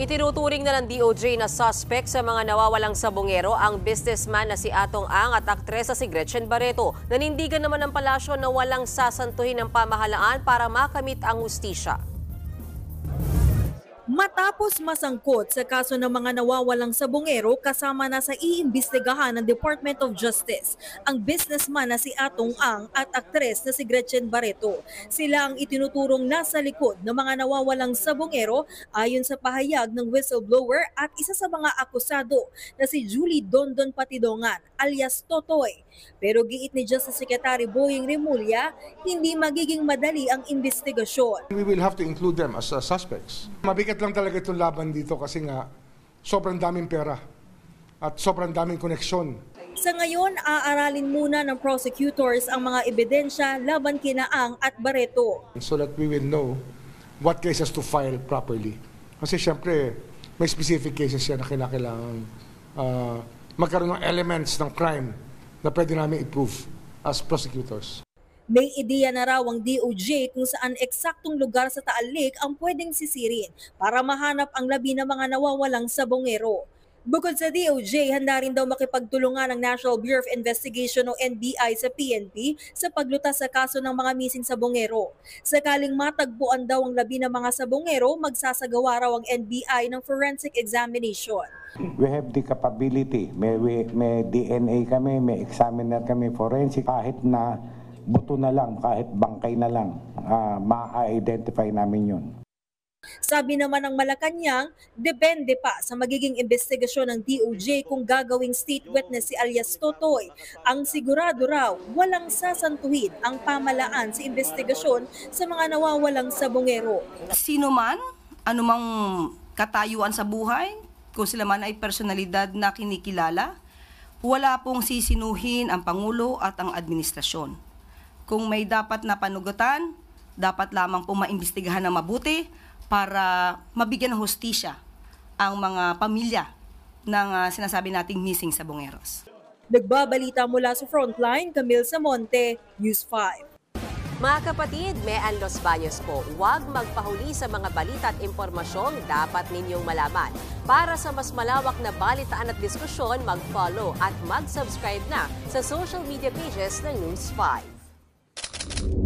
Itinuturing na ng DOJ na suspect sa mga nawawalang sabongero ang businessman na si Atong Ang at aktres na si Gretchen Barreto. Nanindigan naman ng palasyo na walang sasantuhin ng pamahalaan para makamit ang hustisya. Matapos masangkot sa kaso ng mga nawawalang sabongero kasama na sa iimbestigahan ng Department of Justice ang businessman na si Atong Ang at aktres na si Gretchen Barreto. Sila ang itinuturong nasa likod ng mga nawawalang sabongero ayon sa pahayag ng whistleblower at isa sa mga akusado na si Julie Dondon Patidongan alias Totoy. Pero giit ni Justice Secretary Boying Remulla, hindi magiging madali ang investigasyon. We will have to include them as suspects. Mabigat lang talaga itong laban dito kasi nga sobrang daming pera at sobrang daming koneksyon. Sa ngayon, aaralin muna ng prosecutors ang mga ebidensya laban kina Ang at Barreto. So that we will know what cases to file properly. Kasi syempre may specific cases yan na kinakailangan magkaroon ng elements ng crime na pwede namin i-prove as prosecutors. May ideya na raw ang DOJ kung saan eksaktong lugar sa Taal Lake ang pwedeng sisirin para mahanap ang labi ng mga nawawalang sabongero. Bukod sa DOJ, handa rin daw makipagtulungan ng National Bureau of Investigation o NBI sa PNP sa paglutas sa kaso ng mga missing sabongero. Sakaling matagpuan daw ang labi ng mga sabongero, magsasagawa raw ang NBI ng forensic examination. We have the capability. May DNA kami, may examiner kami, forensic. Kahit na buto na lang, kahit bangkay na lang, ma-identify namin yun. Sabi naman ng Malacanang, depende pa sa magiging investigasyon ng DOJ kung gagawing state witness si alias Totoy. Ang sigurado raw, walang sasantuhin ang pamalaan sa investigasyon sa mga nawawalang sabongero. Sino man, anumang katayuan sa buhay, kung sila man ay personalidad na kinikilala, wala pong sisinuhin ang Pangulo at ang administrasyon. Kung may dapat na panugutan, dapat lamang pong maimbestigahan na mabuti para mabigyan ng hustisya ang mga pamilya ng sinasabi nating missing sabongeros. Nagbabalita mula sa Frontline, Camille Samonte, News 5. Mga kapatid, Mean Los Baños po, huwag magpahuli sa mga balita at impormasyong dapat ninyong malaman. Para sa mas malawak na balitaan at diskusyon, mag-follow at mag-subscribe na sa social media pages ng News 5.